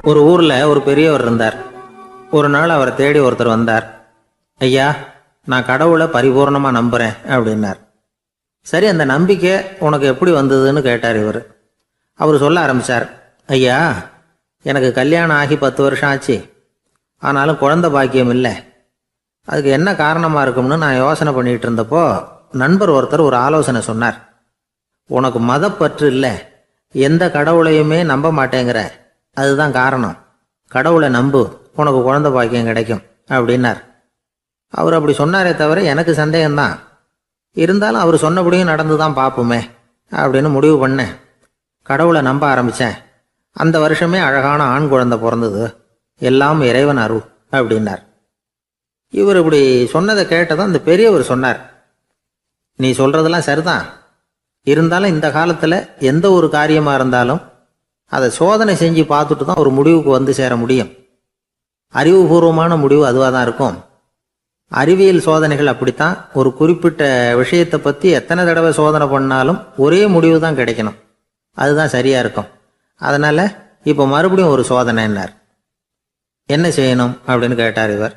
ஒரு ஊர்ல ஒரு பெரியவர் இருந்தார். ஒரு நாள் அவரை தேடி ஒருத்தர் வந்தார். ஐயா, நான் கடவுளை பரிபூர்ணமா நம்புறேன் அப்படின்னார். சரி, அந்த நம்பிக்கை உனக்கு எப்படி வந்ததுன்னு கேட்டார் இவர். அவர் சொல்ல ஆரம்பிச்சார். ஐயா, எனக்கு கல்யாணம் ஆகி 10 வருஷம் ஆச்சு. ஆனாலும் குழந்தை பாக்கியம் இல்லை. அதுக்கு என்ன காரணமாக இருக்கும்னு நான் யோசனை பண்ணிட்டு இருந்தப்போ நண்பர் ஒருத்தர் ஒரு ஆலோசனை சொன்னார். உனக்கு மதப்பற்று இல்லை, எந்த கடவுளையுமே நம்ப மாட்டேங்கிற, அதுதான் காரணம். கடவுளை நம்பு, உனக்கு குழந்தை பாக்கியம் கிடைக்கும் அப்படின்னார். அவர் அப்படி சொன்னாரே தவிர எனக்கு சந்தேகம்தான். இருந்தாலும் அவர் சொன்னபடியும் நடந்து தான் பார்ப்போமே அப்படின்னு முடிவு பண்ணேன். கடவுளை நம்ப ஆரம்பித்தேன். அந்த வருஷமே அழகான ஆண் குழந்தை பிறந்தது. எல்லாம் இறைவன் அருள் அப்படின்னார். இவர் இப்படி சொன்னதை கேட்டதும் அந்த பெரியவர் சொன்னார். நீ சொல்றதெல்லாம் சரிதான். இருந்தாலும் இந்த காலத்தில் எந்த ஒரு காரியமாக இருந்தாலும் அதை சோதனை செஞ்சு பார்த்துட்டு தான் ஒரு முடிவுக்கு வந்து சேர முடியும். அறிவுபூர்வமான முடிவு அதுவாக தான் இருக்கும். அறிவியல் சோதனைகள் அப்படித்தான். ஒரு குறிப்பிட்ட விஷயத்தை பற்றி எத்தனை தடவை சோதனை பண்ணாலும் ஒரே முடிவு தான் கிடைக்கணும். அதுதான் சரியாக இருக்கும். அதனால் இப்போ மறுபடியும் ஒரு சோதனைன்னார். என்ன செய்யணும் அப்படின்னு கேட்டார் இவர்.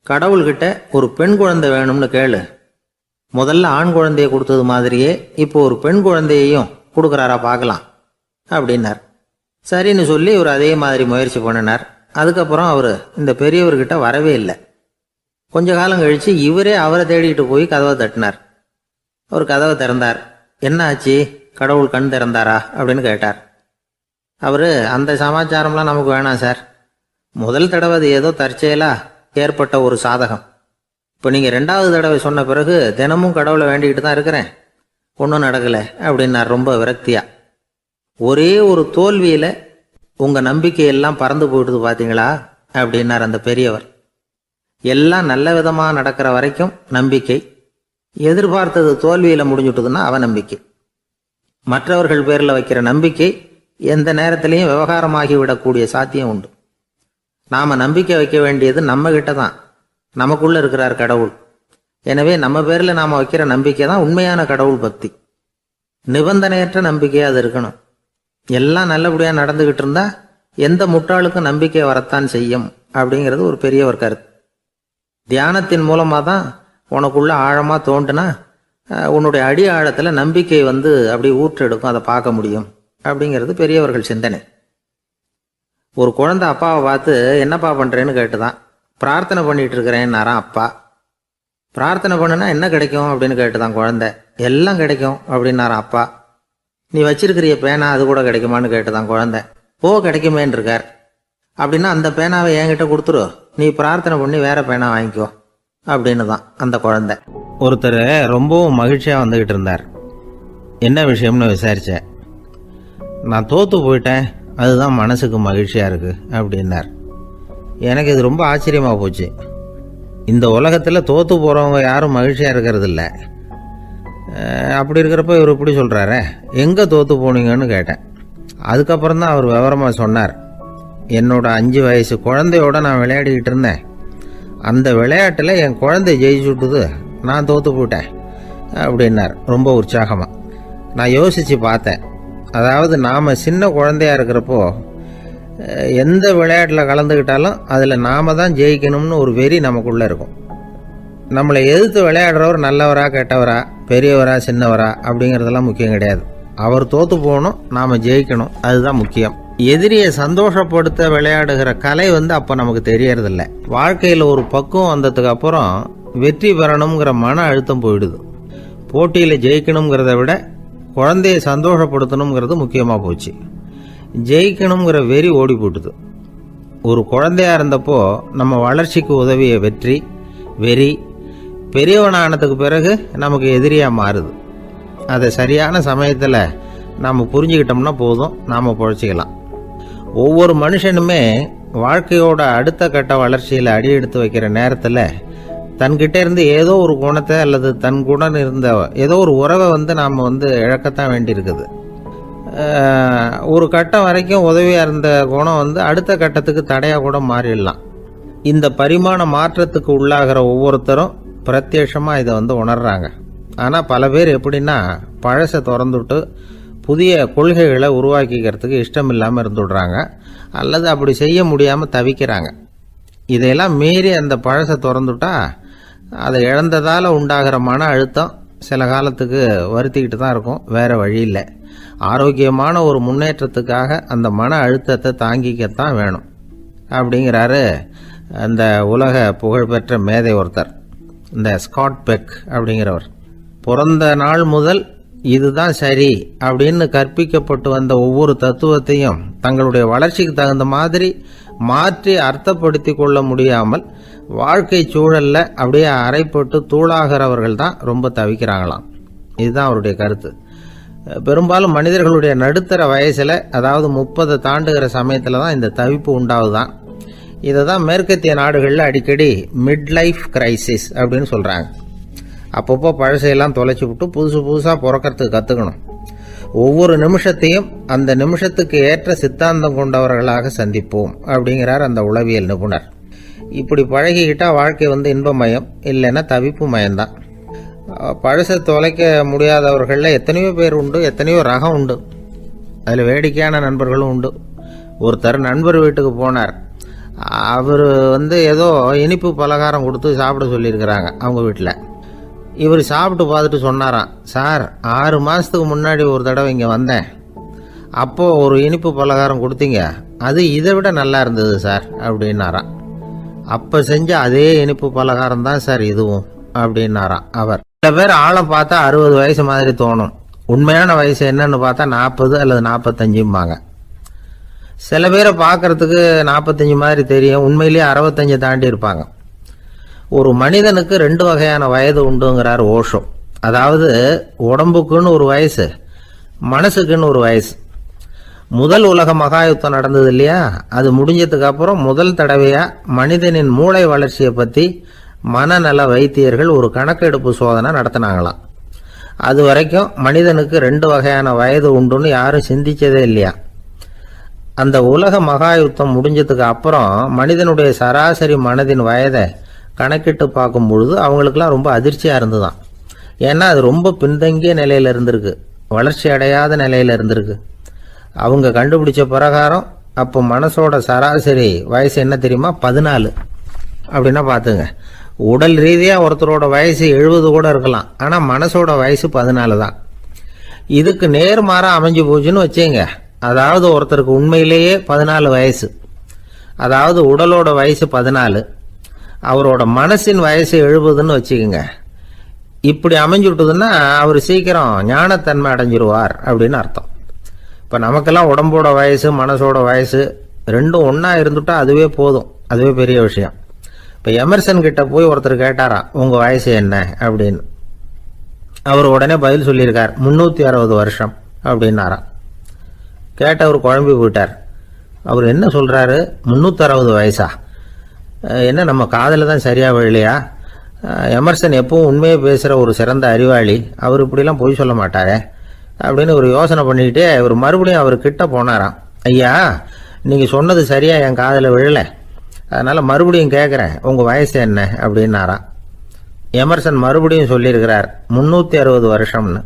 கடவுள்கிட்ட ஒரு பெண் குழந்தை வேணும்னு கேளு. முதல்ல ஆண் குழந்தையை கொடுத்தது மாதிரியே இப்போ ஒரு பெண் குழந்தையையும் கொடுக்குறாரா பார்க்கலாம் அப்படின்னார். சரின்னு சொல்லி இவர் அதே மாதிரி முயற்சி பண்ணினார். அதுக்கப்புறம் அவர் இந்த பெரியவர்கிட்ட வரவே இல்லை. கொஞ்ச காலம் கழித்து இவரே அவரை தேடிட்டு போய் கதவை தட்டினார். அவர் கதவை திறந்தார். என்ன ஆச்சு, கடவுள் கண் திறந்தாரா அப்படின்னு கேட்டார். அவர், அந்த சமாச்சாரம்லாம் நமக்கு வேணாம் சார். முதல் தடவை அது ஏதோ தற்செயலாக ஏற்பட்ட ஒரு சாதகம். இப்போ நீங்கள் 2வது தடவை சொன்ன பிறகு தினமும் கடவுளை வேண்டிக்கிட்டு தான் இருக்கிறேன், ஒன்றும் நடக்கலை அப்படின்னார் ரொம்ப விரக்தியா. ஒரே ஒரு தோல்வியில் உங்கள் நம்பிக்கையெல்லாம் பறந்து போயிடுது பார்த்தீங்களா அப்படின்னார் அந்த பெரியவர். எல்லாம் நல்ல விதமாக நடக்கிற வரைக்கும் நம்பிக்கை, எதிர்பார்த்தது தோல்வியில் முடிஞ்சுட்டுதுன்னா அவநம்பிக்கை. மற்றவர்கள் பேரில் வைக்கிற நம்பிக்கை எந்த நேரத்திலையும் விவகாரமாகி விடக்கூடிய சாத்தியம் உண்டு. நாம் நம்பிக்கை வைக்க வேண்டியது நம்ம கிட்ட தான். நமக்குள்ளே இருக்கிறார் கடவுள். எனவே நம்ம பேரில் நாம் வைக்கிற நம்பிக்கை தான் உண்மையான கடவுள் பக்தி. நிபந்தனையற்ற நம்பிக்கையாக அது இருக்கணும். எல்லாம் நல்லபடியாக நடந்துக்கிட்டு இருந்தால் எந்த முட்டாளுக்கும் நம்பிக்கை வரத்தான் செய்யும் அப்படிங்கிறது ஒரு பெரியவர் கருத்து. தியானத்தின் மூலமாக தான் உனக்குள்ள ஆழமாக தோண்டுனா உன்னுடைய அடி ஆழத்தில் நம்பிக்கை வந்து அப்படி ஊற்றெடுக்கும், அதை பார்க்க முடியும் அப்படிங்கிறது பெரியவர்கள் சிந்தனை. ஒரு குழந்தை அப்பாவை பார்த்து என்னப்பா பண்ணுறேன்னு கேட்டுதான். பிரார்த்தனை பண்ணிட்டு இருக்கிறேன்னாராம் அப்பா. பிரார்த்தனை பண்ணுனா என்ன கிடைக்கும் அப்படின்னு கேட்டுதான் குழந்தை. எல்லாம் கிடைக்கும் அப்படின்னாராம் அப்பா. நீ வச்சிருக்கிறிய பேனா அது கூட கிடைக்குமான்னு கேட்டுதான் குழந்தை. கிடைக்குமேன்னு இருக்கார். அப்படின்னா அந்த பேனாவை என்கிட்ட கொடுத்துரு, நீ பிரார்த்தனை பண்ணி வேற பேனா வாங்கிக்கோ அப்படின்னு தான் அந்த குழந்தை. ஒருத்தர் ரொம்பவும் மகிழ்ச்சியாக வந்துக்கிட்டு இருந்தார். என்ன விஷயம்னு விசாரித்தேன். நான் தோற்று போயிட்டேன், அதுதான் மனசுக்கு மகிழ்ச்சியாக இருக்குது அப்படின்னார். எனக்கு இது ரொம்ப ஆச்சரியமாக போச்சு. இந்த உலகத்தில் தோற்று போகிறவங்க யாரும் மகிழ்ச்சியாக இருக்கிறது இல்லை. அப்படி இருக்கிறப்ப இவர் இப்படி சொல்கிறாரே, எங்கே தோற்று போனீங்கன்னு கேட்டேன். அதுக்கப்புறம் தான் அவர் விவரமாக சொன்னார். என்னோட 5 வயசு குழந்தையோட நான் விளையாடிக்கிட்டு இருந்தேன். அந்த விளையாட்டில் என் குழந்தை ஜெயிச்சு விட்டுது, நான் தோற்று போயிட்டேன் அப்படின்னார் ரொம்ப உற்சாகமாக. நான் யோசித்து பார்த்தேன். அதாவது நாம் சின்ன குழந்தையாக இருக்கிறப்போ எந்த விளையாட்டில் கலந்துக்கிட்டாலும் அதில் நாம் தான் ஜெயிக்கணும்னு ஒரு வெறி நமக்குள்ளே இருக்கும். நம்மளை எதிர்த்து விளையாடுறவர் நல்லவரா கெட்டவரா, பெரியவரா சின்னவரா அப்படிங்கிறதெல்லாம் முக்கியம் கிடையாது. அவர் தோற்று போகணும், நாம் ஜெயிக்கணும், அதுதான் முக்கியம். எதிரியை சந்தோஷப்படுத்த விளையாடுகிற கலை அப்போ நமக்கு தெரியறதில்ல. வாழ்க்கையில் ஒரு பக்குவம் வந்ததுக்கு அப்புறம் வெற்றி பெறணுங்கிற மன அழுத்தம் போயிடுது. போட்டியில் ஜெயிக்கணுங்கிறத விட குழந்தையை சந்தோஷப்படுத்தணுங்கிறது முக்கியமாக போச்சு. ஜெயிக்கணுங்கிற வெறி ஓடி போட்டுது. ஒரு குழந்தையா இருந்தப்போ நம்ம வளர்ச்சிக்கு உதவிய வெறி பெரியவனானதுக்கு பிறகு நமக்கு எதிரியாக மாறுது. அதை சரியான சமயத்தில் நாம் புரிஞ்சுக்கிட்டோம்னா போதும், நாம் பொழைச்சிக்கலாம். ஒவ்வொரு மனுஷனுமே வாழ்க்கையோட அடுத்த கட்ட வளர்ச்சியில் அடி எடுத்து வைக்கிற நேரத்தில் தன்கிட்ட இருந்து ஏதோ ஒரு குணத்தை அல்லது தன் குணம் இருந்த ஏதோ ஒரு உறவை நாம் இழக்கத்தான் வேண்டியிருக்குது. ஒரு கட்டம் வரைக்கும் உதவியாக இருந்த குணம் அடுத்த கட்டத்துக்கு தடையாக கூட மாறிடலாம். இந்த பரிமாண மாற்றத்துக்கு உள்ளாகிற ஒவ்வொருத்தரும் பிரத்யட்சமாக இதை உணர்றாங்க. ஆனால் பல பேர் எப்படின்னா பழசை திறந்துவிட்டு புதிய கொள்கைகளை உருவாக்கிக்கிறதுக்கு இஷ்டம் இல்லாமல் இருந்துடுறாங்க, அல்லது அப்படி செய்ய முடியாமல் தவிக்கிறாங்க. இதையெல்லாம் மீறி அந்த பழசை திறந்துட்டா அதை இழந்ததால் உண்டாகிற மன அழுத்தம் சில காலத்துக்கு வருத்திக்கிட்டு தான் இருக்கும், வேறு வழி இல்லை. ஆரோக்கியமான ஒரு முன்னேற்றத்துக்காக அந்த மன அழுத்தத்தை தாங்கிக்கத்தான் வேணும் அப்படிங்கிறாரு அந்த உலக புகழ்பெற்ற மேதை ஒருத்தர், இந்த ஸ்காட் பெக் அப்படிங்கிறவர். பிறந்த நாள் முதல் இதுதான் சரி அப்படின்னு கற்பிக்கப்பட்டு வந்த ஒவ்வொரு தத்துவத்தையும் தங்களுடைய வளர்ச்சிக்கு தகுந்த மாதிரி மாற்றி அர்த்தப்படுத்தி கொள்ள முடியாமல் வாழ்க்கை சூழல்ல அப்படியே அரைப்பட்டு தூளாகிறவர்கள் தான் ரொம்ப தவிக்கிறாங்களாம். இதுதான் அவருடைய கருத்து. பெரும்பாலும் மனிதர்களுடைய நடுத்தர வயசில், அதாவது 30 தாண்டுகிற சமயத்தில் தான் இந்த தவிப்பு உண்டாகுதான். இதை தான் மேற்கத்திய நாடுகளில் அடிக்கடி மிட் லைஃப் கிரைசிஸ் அப்படின்னு சொல்கிறாங்க. அப்பப்போ பழசையெல்லாம் தொலைச்சி விட்டு புதுசாக பிறக்கிறதுக்கு கற்றுக்கணும். ஒவ்வொரு நிமிஷத்தையும் அந்த நிமிஷத்துக்கு ஏற்ற சித்தாந்தம் கொண்டவர்களாக சந்திப்போம் அப்படிங்கிறார் அந்த உளவியல் நிபுணர். இப்படி பழகிக்கிட்டால் வாழ்க்கை இன்பமயம், இல்லைன்னா தவிப்பு மயம்தான். பழசை தொலைக்க முடியாதவர்களில் எத்தனையோ பேர் உண்டு, எத்தனையோ ரகம் உண்டு. அதில் வேடிக்கையான நண்பர்களும் உண்டு. ஒருத்தர் நண்பர் வீட்டுக்கு போனார். அவர் ஏதோ இனிப்பு பலகாரம் கொடுத்து சாப்பிட சொல்லியிருக்கிறாங்க அவங்க வீட்டில். இவர் சாப்பிட்டு பார்த்துட்டு சொன்னாராம், சார் 6 மாதத்துக்கு முன்னாடி ஒரு தடவை இங்கே வந்தேன், அப்போது ஒரு இனிப்பு பலகாரம் கொடுத்தீங்க, அது இதை விட நல்லா இருந்தது சார் அப்படின்னாராம். அப்போ செஞ்ச அதே இனிப்பு பலகாரம் தான் சார் இதுவும் அப்படின்னாராம் அவர். சில பேர் ஆழம் பார்த்தா 60 வயசு மாதிரி தோணும், உண்மையான வயசு என்னன்னு பார்த்தா 40 அல்லது 45ம்பாங்க. சில பேரை பார்க்கறதுக்கு 45 மாதிரி தெரியும், உண்மையிலேயே 65 தாண்டி இருப்பாங்க. ஒரு மனிதனுக்கு 2 வகையான வயது உண்டுங்கிறார் ஓஷோ. அதாவது உடம்புக்குன்னு ஒரு வயசு, மனசுக்குன்னு ஒரு வயசு. முதல் உலக மகாயுத்தம் நடந்தது இல்லையா, அது முடிஞ்சதுக்கு அப்புறம் முதல் தடவையாக மனிதனின் மூளை வளர்ச்சியை பற்றி மனநல வைத்தியர்கள் ஒரு கணக்கெடுப்பு சோதனை நடத்தினாங்களாம். அது வரைக்கும் மனிதனுக்கு 2 வகையான வயது உண்டுன்னு யாரும் சிந்திச்சதே இல்லையா. அந்த உலக மகாயுத்தம் முடிஞ்சதுக்கு அப்புறம் மனிதனுடைய சராசரி மனதின் வயதை கணக்கிட்டு பார்க்கும் பொழுது அவங்களுக்கெல்லாம் ரொம்ப அதிர்ச்சியாக இருந்துதான். ஏன்னா அது ரொம்ப பின்தங்கிய நிலையில் இருந்திருக்கு, வளர்ச்சி அடையாத நிலையில் இருந்திருக்கு. அவங்க கண்டுபிடிச்ச பிரகாரம் அப்போ மனசோட சராசரி வயசு என்ன தெரியுமா, 14. அப்படின்னா பார்த்துங்க, உடல் ரீதியாக ஒருத்தரோட வயசு 70 கூட இருக்கலாம், ஆனால் மனசோட வயசு 14 தான். இதுக்கு நேர்மாறாக அமைஞ்சு போச்சுன்னு வச்சுங்க. அதாவது ஒருத்தருக்கு உண்மையிலேயே 14 வயசு, அதாவது உடலோட வயசு 14, அவரோட மனசின் வயசு 70ன்னு வச்சுக்கோங்க. இப்படி அமைஞ்சுட்டுதுன்னா அவர் சீக்கிரம் ஞானத்தன்மை அடைஞ்சிருவார் அப்படின்னு அர்த்தம். இப்போ நமக்கெல்லாம் உடம்போட வயசு மனசோட வயசு ரெண்டும் ஒன்றா இருந்துட்டா அதுவே போதும், அதுவே பெரிய விஷயம். இப்போ எமர்சன் கிட்ட போய் ஒருத்தர் கேட்டாராம், உங்கள் வயசு என்ன அப்படின்னு. அவர் உடனே பதில் சொல்லியிருக்கார், 360 வருஷம் அப்படின்னாராம். கேட்டவர் குழம்பி போயிட்டார். அவர் என்ன சொல்கிறாரு, 360 வயசா? என்ன நம்ம காதில் தான் சரியாக விழலையா? எமர்சன் எப்பவும் உண்மையை பேசுகிற ஒரு சிறந்த அறிவாளி, அவர் இப்படிலாம் பொய் சொல்ல மாட்டாரே அப்படின்னு ஒரு யோசனை பண்ணிக்கிட்டே இவர் மறுபடியும் அவர் கிட்ட போனாராம். ஐயா, நீங்கள் சொன்னது சரியாக என் காதில் விழலை, அதனால் மறுபடியும் கேட்குறேன், உங்கள் வயசு என்ன அப்படின்னாராம். எமர்சன் மறுபடியும் சொல்லியிருக்கிறார், 360 வருஷம்னு.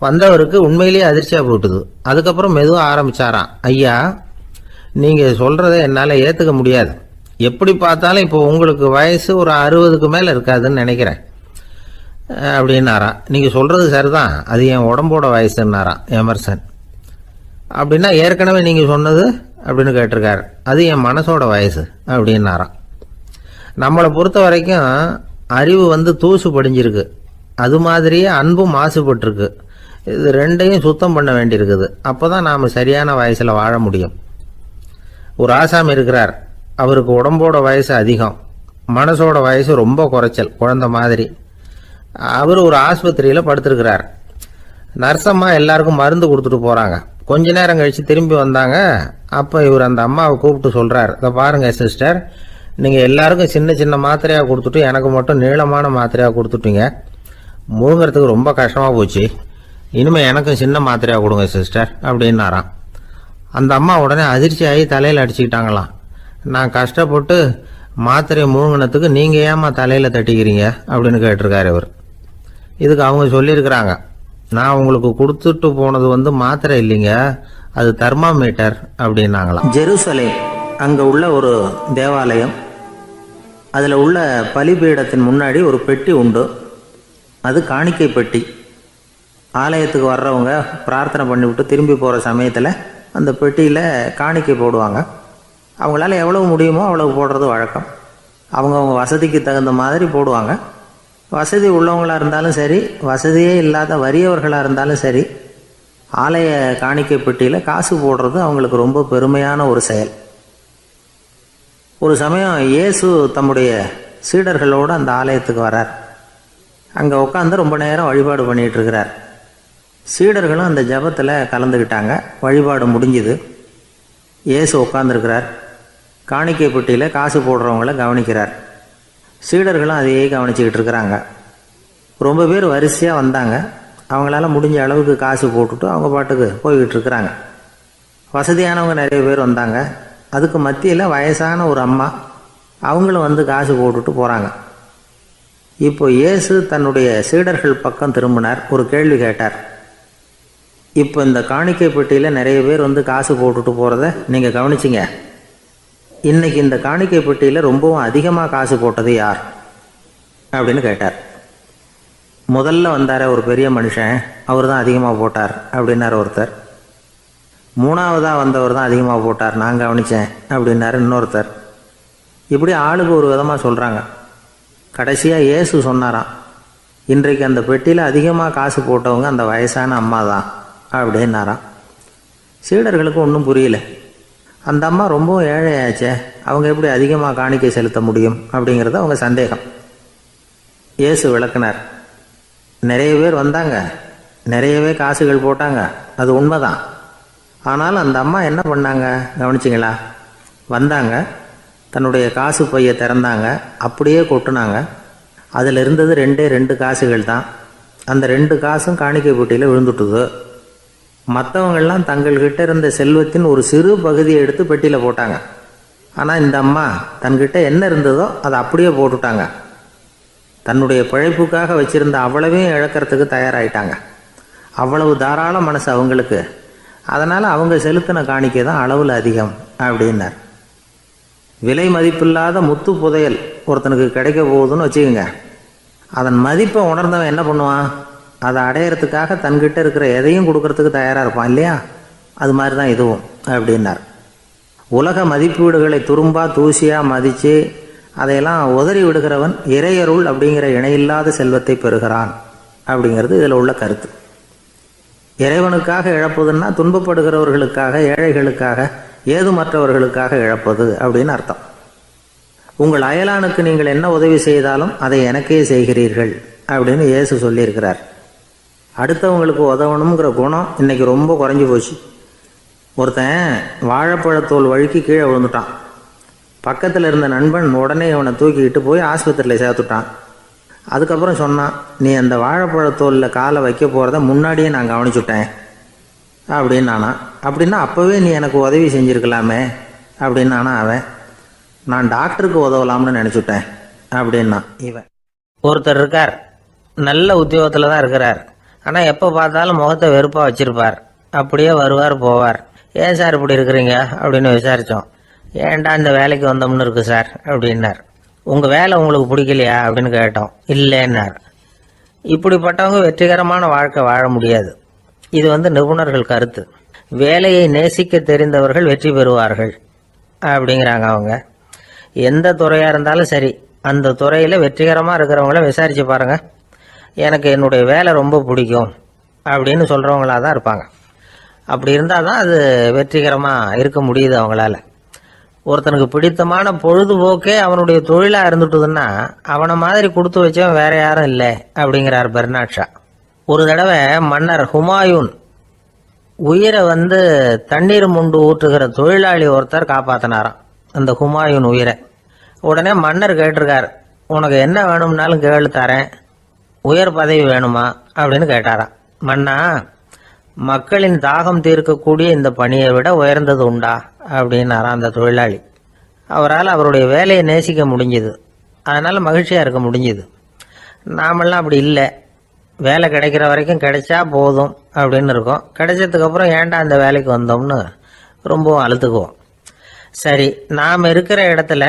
வந்தவருக்கு உண்மையிலேயே அதிர்ச்சியாக போட்டுது. அதுக்கப்புறம் மெதுவாக ஆரம்பித்தாராம், ஐயா நீங்கள் சொல்கிறத என்னால் ஏற்றுக்க முடியாது, எப்படி பார்த்தாலும் இப்போ உங்களுக்கு வயசு ஒரு 60க்கு மேலே இருக்காதுன்னு நினைக்கிறேன் அப்படின்னாராம். நீங்கள் சொல்கிறது சரிதான், அது என் உடம்போட வயசுன்னாராம் எமர்சன். அப்படின்னா ஏற்கனவே நீங்கள் சொன்னது அப்படின்னு கேட்டிருக்காரு, அது என் மனசோட வயசு அப்படின்னாராம். நம்மளை பொறுத்த வரைக்கும் அறிவு தூசு படிஞ்சிருக்கு, அது மாதிரியே அன்பும் மாசுபட்டிருக்கு. இது ரெண்டையும் சுத்தம் பண்ண வேண்டியிருக்குது. அப்போ தான் நாம் சரியான வயசில் வாழ முடியும். ஒரு ஆசாமி இருக்கிறார், அவருக்கு உடம்போட வயசு அதிகம், மனசோட வயசு ரொம்ப குறைச்சல், குழந்தை மாதிரி. அவர் ஒரு ஆஸ்பத்திரியில் படுத்திருக்கிறார். நர்சம்மா எல்லாருக்கும் மருந்து கொடுத்துட்டு போகிறாங்க. கொஞ்ச நேரம் கழித்து திரும்பி வந்தாங்க. அப்போ இவர் அந்த அம்மாவை கூப்பிட்டு சொல்கிறார், இதை பாருங்கள் சிஸ்டர், நீங்கள் எல்லாருக்கும் சின்ன சின்ன மாத்திரையாக கொடுத்துட்டு எனக்கு மட்டும் நீளமான மாத்திரையாக கொடுத்துட்டீங்க, முழுங்கிறதுக்கு ரொம்ப கஷ்டமாக போச்சு, இனிமேல் எனக்கும் சின்ன மாத்திரையாக கொடுங்க சிஸ்டர் அப்படின்னாராம். அந்த அம்மா உடனே அதிர்ச்சியாகி தலையில் அடிச்சுக்கிட்டாங்களாம். நான் கஷ்டப்பட்டு மாத்திரையை முழுங்கினத்துக்கு நீங்கள் ஏமா தலையில் தட்டிக்கிறீங்க அப்படின்னு கேட்டிருக்காரு இவர். இதுக்கு அவங்க சொல்லியிருக்கிறாங்க, நான் உங்களுக்கு கொடுத்துட்டு போனது மாத்திரை இல்லைங்க, அது தெர்மாமீட்டர் அப்படின்னாங்களாம். ஜெருசலேம் அங்கே உள்ள ஒரு தேவாலயம், அதில் உள்ள பலிபீடத்தின் முன்னாடி ஒரு பெட்டி உண்டு. அது காணிக்கை பெட்டி. ஆலயத்துக்கு வர்றவங்க பிரார்த்தனை பண்ணிவிட்டு திரும்பி போகிற சமயத்தில் அந்த பெட்டியில் காணிக்கை போடுவாங்க. அவங்களால எவ்வளவு முடியுமோ அவ்வளவு போடுறது வழக்கம். அவங்கவுங்க வசதிக்கு தகுந்த மாதிரி போடுவாங்க. வசதி உள்ளவங்களாக இருந்தாலும் சரி, வசதியே இல்லாத வறியவர்களாக இருந்தாலும் சரி, ஆலய காணிக்கை பெட்டியில் காசு போடுறது அவங்களுக்கு ரொம்ப பெருமையான ஒரு செயல். ஒரு சமயம் இயேசு தம்முடைய சீடர்களோடு அந்த ஆலயத்துக்கு வரார். அங்கே உட்காந்து ரொம்ப நேரம் வழிபாடு பண்ணிகிட்டு இருக்கிறார். சீடர்களும் அந்த ஜபத்தில் கலந்துக்கிட்டாங்க. வழிபாடு முடிஞ்சுது. இயேசு உட்காந்துருக்கிறார். காணிக்கை பெட்டியில் காசு போடுறவங்கள கவனிக்கிறார். சீடர்களும் அதையே கவனிச்சுக்கிட்டு இருக்கிறாங்க. ரொம்ப பேர் வரிசையாக வந்தாங்க. அவங்களால முடிஞ்ச அளவுக்கு காசு போட்டுட்டு அவங்க பாட்டுக்கு போய்கிட்டு இருக்கிறாங்க. வசதியானவங்க நிறைய பேர் வந்தாங்க. அதுக்கு மத்தியில் வயசான ஒரு அம்மா, அவங்களும் காசு போட்டுட்டு போகிறாங்க. இப்போ இயேசு தன்னுடைய சீடர்கள் பக்கம் திரும்பினார். ஒரு கேள்வி கேட்டார். இப்போ இந்த காணிக்கை பெட்டியில் நிறைய பேர் காசு போட்டுட்டு போகிறத நீங்கள் கவனிச்சிங்க. இன்னைக்கு இந்த காணிக்கை பெட்டியில் ரொம்பவும் அதிகமாக காசு போட்டது யார் அப்படின்னு கேட்டார். முதல்ல வந்தார ஒரு பெரிய மனுஷன், அவர் தான் அதிகமாக போட்டார் அப்படின்னார் ஒருத்தர். மூணாவதாக வந்தவர் தான் அதிகமாக போட்டார், நான் கவனித்தேன் அப்படின்னாரு இன்னொருத்தர். இப்படி ஆளுக்கு ஒரு விதமாக சொல்கிறாங்க. கடைசியாக இயேசு சொன்னாராம், இன்றைக்கு அந்த பெட்டியில் அதிகமாக காசு போட்டவங்க அந்த வயசான அம்மா தான் அப்படின்னாராம். சீடர்களுக்கு ஒன்றும் புரியல. அந்த அம்மா ரொம்பவும் ஏழையாச்சே, அவங்க எப்படி அதிகமாக காணிக்கை செலுத்த முடியும் அப்படிங்கிறது அவங்க சந்தேகம். இயேசு விளக்குனார். நிறைய பேர் வந்தாங்க, நிறையவே காசுகள் போட்டாங்க, அது உண்மைதான். ஆனால் அந்த அம்மா என்ன பண்ணாங்க கவனிச்சிங்களா? வந்தாங்க, தன்னுடைய காசு பையை திறந்தாங்க, அப்படியே கொட்டுனாங்க. அதில் இருந்தது 2 காசுகள் தான். அந்த 2 காசும் காணிக்கை பெட்டியில் விழுந்துட்டுது. மற்றவங்கள்லாம் தங்கள்கிட்ட இருந்த செல்வத்தின் ஒரு சிறு பகுதியை எடுத்து பெட்டியில் போட்டாங்க. ஆனால் இந்த அம்மா தன்கிட்ட என்ன இருந்ததோ அதை அப்படியே போட்டுட்டாங்க. தன்னுடைய பிழைப்புக்காக வச்சுருந்த அவ்வளவையும் இழக்கிறதுக்கு தயாராகிட்டாங்க. அவ்வளவு தாராள மனசு அவங்களுக்கு. அதனால் அவங்க செலுத்தின காணிக்கை தான் அளவில் அதிகம் அப்படின்னார். விலை மதிப்பில்லாத முத்து புதையல் ஒருத்தனுக்கு கிடைக்க போகுதுன்னு வச்சுக்கோங்க. அதன் மதிப்பை உணர்ந்தவன் என்ன பண்ணுவான்? அதை அடையிறதுக்காக தன்கிட்ட இருக்கிற எதையும் கொடுக்கறதுக்கு தயாராக இருப்பான் இல்லையா? அது மாதிரி தான் இதுவும் அப்படின்னார். உலக மதிப்பீடுகளை துரும்பா தூசியாக மதித்து அதையெல்லாம் உதறி விடுகிறவன் இறையருள் அப்படிங்கிற இணையில்லாத செல்வத்தை பெறுகிறான் அப்படிங்கிறது இதில் உள்ள கருத்து. இறைவனுக்காக இழப்பதுன்னா துன்பப்படுகிறவர்களுக்காக, ஏழைகளுக்காக, ஏதுமற்றவர்களுக்காக இழப்பது அப்படின்னு அர்த்தம். உங்கள் அயலானுக்கு நீங்கள் என்ன உதவி செய்தாலும் அதை எனக்கே செய்கிறீர்கள் அப்படின்னு இயேசு சொல்லியிருக்கிறார். அடுத்தவங்களுக்கு உதவணுங்கிற குணம் இன்னைக்கு ரொம்ப குறைஞ்சி போச்சு. ஒருத்தன் வாழைப்பழத்தோல் வழுக்கி கீழே விழுந்துட்டான். பக்கத்தில் இருந்த நண்பன் உடனே இவனை தூக்கிக்கிட்டு போய் ஆஸ்பத்திரியில் சேர்த்துட்டான். அதுக்கப்புறம் சொன்னான், நீ அந்த வாழைப்பழத்தோலில் காலை வைக்க போகிறத முன்னாடியே நான் கவனிச்சுட்டேன் அப்படின்னு நானா. அப்படின்னா அப்போவே நீ எனக்கு உதவி செஞ்சுருக்கலாமே அப்படின்னு நானா அவன். நான் டாக்டருக்கு உதவலாம்னு நினச்சிட்டேன் அப்படின்னா இவன். ஒருத்தர் இருக்கார், நல்ல உத்தியோகத்தில் தான் இருக்கிறார். ஆனால் எப்போ பார்த்தாலும் முகத்தை வெறுப்பாக வச்சுருப்பார். அப்படியே வருவார் போவார். ஏன் சார் இப்படி இருக்கிறீங்க அப்படின்னு விசாரித்தோம். ஏன்டா இந்த வேலைக்கு வந்தோம்னு இருக்கு சார் அப்படின்னார். உங்கள் வேலை உங்களுக்கு பிடிக்கலையா அப்படின்னு கேட்டோம். இல்லைன்னார். இப்படிப்பட்டவங்க வெற்றிகரமான வாழ்க்கை வாழ முடியாது. இது நிபுணர்கள் கருத்து. வேலையை நேசிக்க தெரிந்தவர்கள் வெற்றி பெறுவார்கள் அப்படிங்கிறாங்க அவங்க. எந்த துறையாக இருந்தாலும் சரி, அந்த துறையில் வெற்றிகரமாக இருக்கிறவங்கள விசாரித்து பாருங்கள். எனக்கு என்னுடைய வேலை ரொம்ப பிடிக்கும் அப்படின்னு சொல்கிறவங்களாக தான் இருப்பாங்க. அப்படி இருந்தால் தான் அது வெற்றிகரமாக இருக்க முடியுது அவங்களால. ஒருத்தனுக்கு பிடித்தமான பொழுதுபோக்கே அவனுடைய தொழிலாக இருந்துட்டுதுன்னா அவனை மாதிரி கொடுத்து வச்சவன் வேற யாரும் இல்லை அப்படிங்கிறார் பெர்னாட் ஷா. ஒரு தடவை மன்னர் ஹுமாயூன் உயிரை தண்ணீர் முண்டு ஊற்றுகிற தொழிலாளி ஒருத்தர் காப்பாற்றினாராம் அந்த ஹுமாயூன் உயிரை. உடனே மன்னர் கேட்டிருக்கார், உனக்கு என்ன வேணும்னாலும் கேளு தரேன், உயர் பதவி வேணுமா அப்படின்னு கேட்டாராம். மன்னா, மக்களின் தாகம் தீர்க்கக்கூடிய இந்த பணியை விட உயர்ந்தது உண்டா அப்படின்னாராம் அந்த தொழிலாளி. அவரால் அவருடைய வேலையை நேசிக்க முடிஞ்சுது. அதனால் மகிழ்ச்சியாக இருக்க முடிஞ்சுது. நாமெல்லாம் அப்படி இல்லை. வேலை கிடைக்கிற வரைக்கும் கிடைச்சா போதும் அப்படின்னு இருக்கும். கிடைச்சதுக்கப்புறம் ஏன்டா அந்த வேலைக்கு வந்தோம்னு ரொம்பவும் அழுத்துக்குவோம். சரி, நாம் இருக்கிற இடத்துல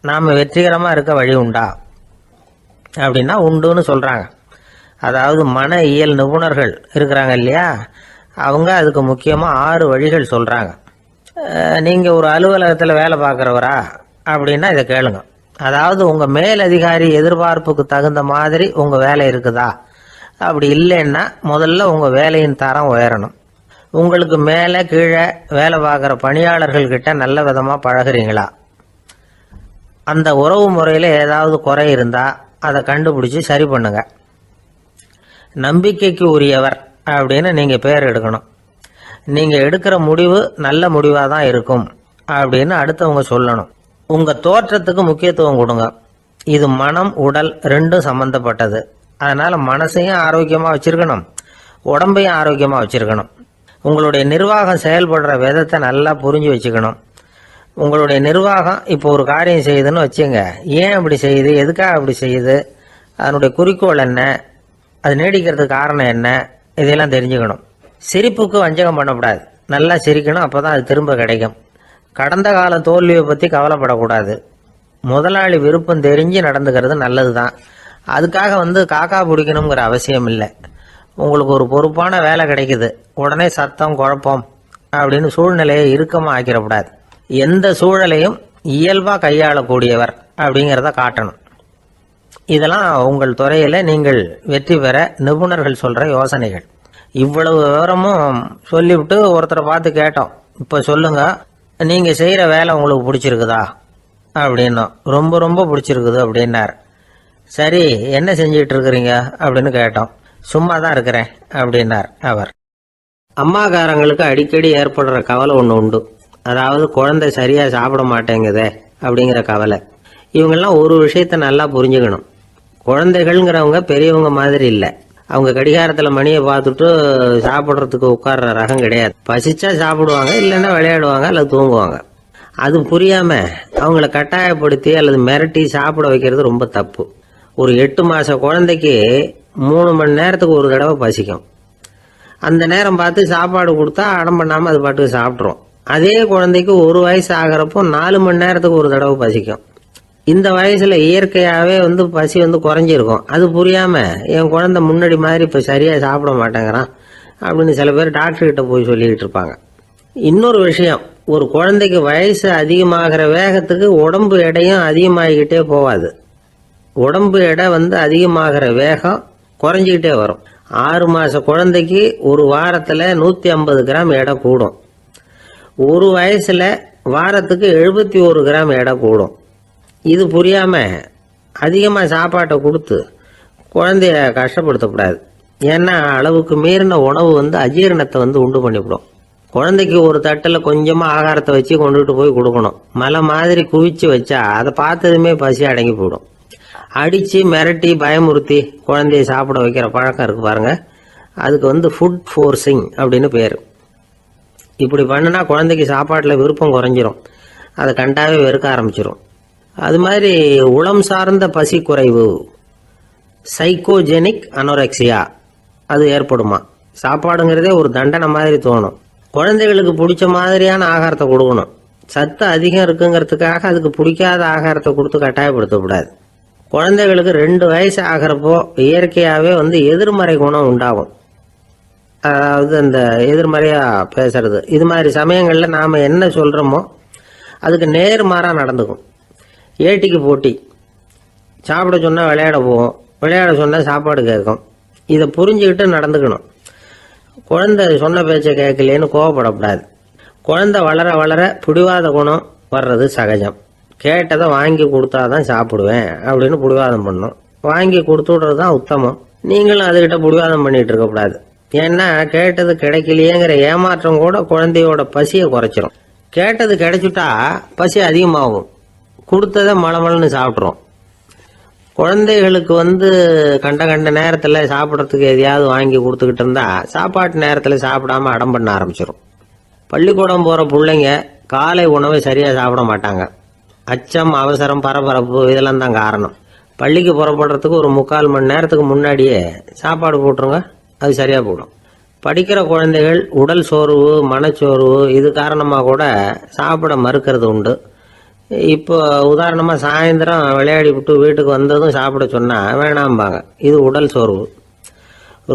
நாம் வெற்றிகரமாக இருக்க வழி உண்டா அப்படின்னா உண்டுன்னு சொல்கிறாங்க. அதாவது மன இயல் நிபுணர்கள் இருக்கிறாங்க இல்லையா, அவங்க அதுக்கு முக்கியமாக 6 வழிகள் சொல்கிறாங்க. நீங்கள் ஒரு அலுவலகத்தில் வேலை பார்க்குறவரா அப்படின்னா இதை கேளுங்க. அதாவது உங்கள் மேலதிகாரி எதிர்பார்ப்புக்கு தகுந்த மாதிரி உங்கள் வேலை இருக்குதா? அப்படி இல்லைன்னா முதல்ல உங்கள் வேலையின் தரம் உயரணும். உங்களுக்கு மேலே கீழே வேலை பார்க்குற பணியாளர்கள்கிட்ட நல்ல விதமாக பழகுறீங்களா? அந்த உறவு முறையில் ஏதாவது குறை இருந்தால் அதை கண்டுபிடிச்சி சரி பண்ணுங்க. நம்பிக்கைக்கு உரியவர் அப்படின்னு நீங்கள் பேர் எடுக்கணும். நீங்கள் எடுக்கிற முடிவு நல்ல முடிவாக தான் இருக்கும் அப்படின்னு அடுத்தவங்க சொல்லணும். உங்கள் தோற்றத்துக்கு முக்கியத்துவம் கொடுங்க. இது மனம் உடல் ரெண்டும் சம்மந்தப்பட்டது. அதனால் மனசையும் ஆரோக்கியமாக வச்சுருக்கணும், உடம்பையும் ஆரோக்கியமாக வச்சுருக்கணும். உங்களுடைய நிர்வாகம் செயல்படுற விதத்தை நல்லா புரிஞ்சு வச்சுக்கணும். உங்களுடைய நிர்வாகம் இப்போ ஒரு காரியம் செய்யுதுன்னு வச்சுங்க, ஏன் அப்படி செய்யுது, எதுக்காக அப்படி செய்யுது, அதனுடைய குறிக்கோள் என்ன, அது நீடிக்கிறதுக்கு காரணம் என்ன, இதெல்லாம் தெரிஞ்சுக்கணும். சிரிப்புக்கு வஞ்சகம் பண்ணக்கூடாது, நல்லா சிரிக்கணும், அப்போ தான் அது திரும்ப கிடைக்கும். கடந்த கால தோல்வியை பற்றி கவலைப்படக்கூடாது. முதலாளி விருப்பம் தெரிஞ்சு நடந்துக்கிறது நல்லது தான். அதுக்காக காக்கா பிடிக்கணுங்கிற அவசியம் இல்லை. உங்களுக்கு ஒரு பொறுப்பான வேலை கிடைக்குது, உடனே சத்தம் குழப்பம் அப்படின்னு சூழ்நிலையை இறுக்கமாக ஆக்கிடக்கூடாது. எந்த சூழலையும் இயல்பாக கையாளக்கூடியவர் அப்படிங்கிறத காட்டணும். இதெல்லாம் உங்கள் துறையில் நீங்கள் வெற்றி பெற நிபுணர்கள் சொல்கிற யோசனைகள். இவ்வளவு விவரமும் சொல்லிவிட்டு ஒருத்தரை பார்த்து கேட்டோம், இப்போ சொல்லுங்க, நீங்கள் செய்கிற வேலை உங்களுக்கு பிடிச்சிருக்குதா அப்படின்னா. ரொம்ப ரொம்ப பிடிச்சிருக்குது அப்படின்னார். சரி, என்ன செஞ்சிட்டு இருக்கிறீங்க அப்படின்னு கேட்டோம். சும்மா தான் இருக்கிறேன் அப்படின்னார் அவர். அம்மாக்காரங்களுக்கு அடிக்கடி ஏற்படுற கவலை ஒன்று உண்டு. அதாவது குழந்தை சரியாக சாப்பிட மாட்டேங்குதே அப்படிங்கிற கவலை. இவங்கெல்லாம் ஒரு விஷயத்த நல்லா புரிஞ்சுக்கணும். குழந்தைகள்ங்கிறவங்க பெரியவங்க மாதிரி இல்லை. அவங்க கடிகாரத்தில் மணியை பார்த்துட்டு சாப்பிட்றதுக்கு உட்கார்ற ரகம் கிடையாது. பசிச்சா சாப்பிடுவாங்க, இல்லைன்னா விளையாடுவாங்க அல்லது தூங்குவாங்க. அது புரியாமல் அவங்கள கட்டாயப்படுத்தி அல்லது மிரட்டி சாப்பிட வைக்கிறது ரொம்ப தப்பு. ஒரு 8 மாத குழந்தைக்கு 3 மணி நேரத்துக்கு ஒரு தடவை பசிக்கும். அந்த நேரம் பார்த்து சாப்பாடு கொடுத்தா அடம் பண்ணாமல் அது பாட்டுக்கு சாப்பிட்றோம். அதே குழந்தைக்கு 1 வயசு ஆகிறப்போ 4 மணி நேரத்துக்கு ஒரு தடவை பசிக்கும். இந்த வயசுல இயற்கையாகவே பசி குறைஞ்சிருக்கும். அது புரியாமல் என் குழந்தை முன்னாடி மாதிரி இப்போ சரியாக சாப்பிட மாட்டேங்கிறான் அப்படின்னு சில பேர் டாக்டர்கிட்ட போய் சொல்லிக்கிட்டு இருப்பாங்க. இன்னொரு விஷயம், ஒரு குழந்தைக்கு வயசு அதிகமாகிற வேகத்துக்கு உடம்பு எடையும் அதிகமாகிக்கிட்டே போகாது. உடம்பு எடை அதிகமாகிற வேகம் குறைஞ்சிக்கிட்டே வரும். 6 மாத குழந்தைக்கு ஒரு வாரத்தில் 150 கிராம் எடை கூடும். ஒரு வயசுல வாரத்துக்கு 71 கிராம் எடை கூடும். இது புரியாம அதிகமாக சாப்பாட்டை கொடுத்து குழந்தைய கஷ்டப்படுத்தக்கூடாது. ஏன்னா அளவுக்கு மீறின உணவு அஜீரணத்தை உண்டு பண்ணிவிடும். குழந்தைக்கு ஒரு தட்டில் கொஞ்சமாக ஆகாரத்தை வச்சு கொண்டுகிட்டு போய் கொடுக்கணும். மலை மாதிரி குவிச்சு வச்சா அதை பார்த்ததுமே பசி அடங்கி போயிடும். அடித்து மிரட்டி பயமுறுத்தி குழந்தைய சாப்பிட வைக்கிற பழக்கம் இருக்கு பாருங்க, அதுக்கு ஃபுட் ஃபோர்ஸிங் அப்படின்னு பேர். இப்படி பண்ணுனா குழந்தைக்கு சாப்பாட்டில் விருப்பம் குறைஞ்சிரும், அதை கண்டாவே வெறுக்க ஆரம்பிச்சிடும். அது மாதிரி உளம் சார்ந்த பசி குறைவு, சைக்கோஜெனிக் அனோரெக்சியா, அது ஏற்படுமா. சாப்பாடுங்கிறதே ஒரு தண்டனை மாதிரி தோணும். குழந்தைகளுக்கு பிடிச்ச மாதிரியான ஆகாரத்தை கொடுக்கணும். சத்து அதிகம் இருக்குங்கிறதுக்காக அதுக்கு பிடிக்காத ஆகாரத்தை கொடுத்து கட்டாயப்படுத்தக்கூடாது. குழந்தைகளுக்கு 2 வயசு ஆகிறப்போ இயற்கையாகவே எதிர்மறை குணம் உண்டாகும். அதாவது அந்த எதிர்மறையாக பேசுறது. இது மாதிரி சமயங்களில் நாம் என்ன சொல்கிறோமோ அதுக்கு நேர்மாறாக நடந்துக்கும். ஏட்டிக்கு போட்டி. சாப்பிட சொன்னால் விளையாட போவோம், விளையாட சொன்னால் சாப்பாடு கேட்கும். இதை புரிஞ்சுக்கிட்டு நடந்துக்கணும். குழந்தை சொன்ன பேச்சை கேட்கலேன்னு கோவப்படக்கூடாது. குழந்தை வளர வளர பிடிவாத குணம் வர்றது சகஜம். கேட்டதை வாங்கி கொடுத்தாதான் சாப்பிடுவேன் அப்படின்னு பிடிவாதம் பண்ணும். வாங்கி கொடுத்து விடுறது தான் உத்தமம். நீங்களும் அதுகிட்ட பிடிவாதம் பண்ணிட்டு இருக்கக்கூடாது. ஏன்னா கேட்டது கிடைக்கலையேங்கிற ஏமாற்றம் கூட குழந்தையோட பசியை குறைச்சிரும். கேட்டது கிடைச்சிட்டா பசி அதிகமாகும். கொடுத்ததை மலமலன்னு சாப்பிட்றோம். குழந்தைகளுக்கு கண்ட கண்ட நேரத்தில் சாப்பிட்றதுக்கு எதையாவது வாங்கி கொடுத்துக்கிட்டு இருந்தா சாப்பாட்டு நேரத்தில் சாப்பிடாம அடம் பண்ண ஆரம்பிச்சிடும். பள்ளிக்கூடம் போகிற பிள்ளைங்க காலை உணவை சரியாக சாப்பிட மாட்டாங்க. அச்சம், அவசரம், பரபரப்பு இதெல்லாம் தான் காரணம். பள்ளிக்கு புறப்படுறதுக்கு ஒரு 3/4 மணி நேரத்துக்கு முன்னாடியே சாப்பாடு போட்டுருங்க, அது சரியாக போடும். படிக்கிற குழந்தைகள் உடல் சோர்வு, மனச்சோர்வு இது காரணமாக கூட சாப்பிட மறுக்கிறது உண்டு. இப்போ உதாரணமாக சாயந்தரம் விளையாடி விட்டு வீட்டுக்கு வந்ததும் சாப்பிட சொன்னால் வேணாம்பாங்க. இது உடல் சோர்வு.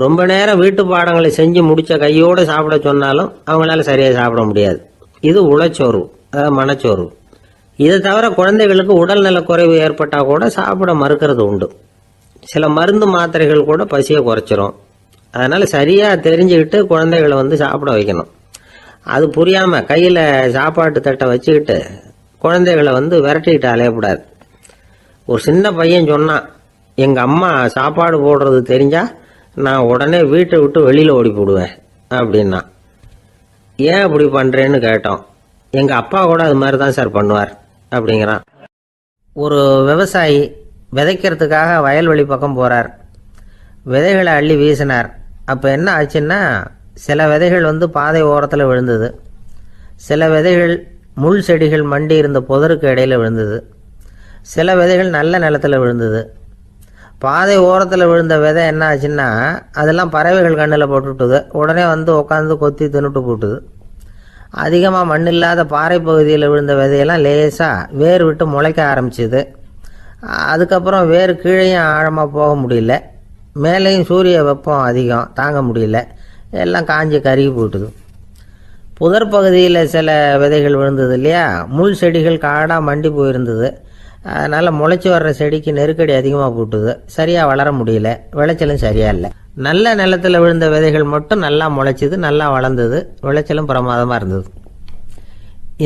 ரொம்ப நேரம் வீட்டு பாடங்களை செஞ்சு முடித்த கையோடு சாப்பிட சொன்னாலும் அவங்களால சரியாக சாப்பிட முடியாது. இது உளச்சோர்வு, அதாவது மனச்சோர்வு. இதை தவிர குழந்தைகளுக்கு உடல்நல குறைவு ஏற்பட்டால் கூட சாப்பிட மறுக்கிறது உண்டு. சில மருந்து மாத்திரைகள் கூட பசியை குறைச்சிரும். அதனால் சரியாக தெரிஞ்சுக்கிட்டு குழந்தைகளை சாப்பிட வைக்கணும். அது புரியாமல் கையில் சாப்பாட்டு தட்டை வச்சுக்கிட்டு குழந்தைகளை விரட்டிக்கிட்டு அலையக்கூடாது. ஒரு சின்ன பையன் சொன்னான், எங்கள் அம்மா சாப்பாடு போடுறது தெரிஞ்சால் நான் உடனே வீட்டை விட்டு வெளியில் ஓடி போடுவேன் அப்படின்னா. ஏன் அப்படி பண்ணுறேன்னு கேட்டோம். எங்கள் அப்பா கூட அது மாதிரி தான் சார் பண்ணுவார் அப்படிங்கிறான். ஒரு விவசாயி விதைக்கிறதுக்காக வயல்வெளி பக்கம் போகிறார். விதைகளை அள்ளி வீசினார். அப்போ என்ன ஆச்சுன்னா, சில விதைகள் பாதை ஓரத்தில் விழுந்தது. சில விதைகள் முள் செடிகள் மண்டி இருந்த புதருக்கு இடையில் விழுந்தது. சில விதைகள் நல்ல நிலத்தில் விழுந்தது. பாதை ஓரத்தில் விழுந்த விதை என்ன ஆச்சுன்னா, அதெல்லாம் பறவைகள் கண்ணில் போட்டுவிட்டுது. உடனே உட்காந்து கொத்தி தின்னுட்டு போட்டுது. அதிகமாக மண் இல்லாத பாறை பகுதியில் விழுந்த விதையெல்லாம் லேசாக வேர் விட்டு முளைக்க ஆரம்பிச்சுது. அதுக்கப்புறம் வேர் கீழேயும் ஆழமாக போக முடியல, மேலேயும் சூரிய வெப்பம் அதிகம் தாங்க முடியல, எல்லாம் காஞ்சி கருகி போட்டுது. புதர் பகுதியில் சில விதைகள் விழுந்தது இல்லையா, முள் செடிகள் காடாக மண்டி போயிருந்தது. அதனால் முளைச்சி வர்ற செடிக்கு நெருக்கடி அதிகமாக போட்டுது, சரியாக வளர முடியல, விளைச்சலும் சரியாக இல்லை. நல்ல நிலத்தில் விழுந்த விதைகள் மட்டும் நல்லா முளைச்சிது, நல்லா வளர்ந்தது, விளைச்சலும் பிரமாதமாக இருந்தது.